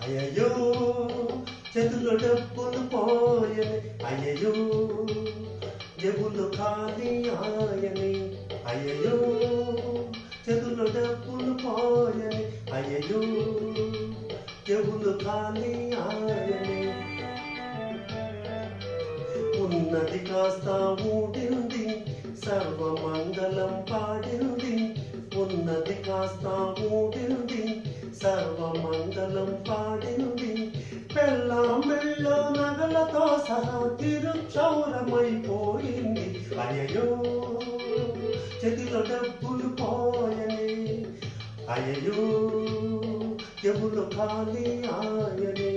అయ్యయ్యో చేతుల్లో డబ్బులు పోయని, అయ్యయ్యో జేబులు ఖాళీ ఆయని, అయ్యయ్యో చేతుల్లో డబ్బులు పోయని, అయ్యయ్యో జేబులు ఖాళీ ఆయని. ఉన్నది కాస్త ఊడింది, సర్వమంగళం పాడింది. ఉన్నది కాస్త ఊడింది, సర్వమంగళం పాడింది. పెళ్ళాం మెళ్ళో నగలతో సహా తిరుక్షౌరమైపోయింది. అయ్యయ్యో చేతిలో డబ్బులు పోయని, అయ్యయ్యో జేబులు ఖాళీ ఆయని.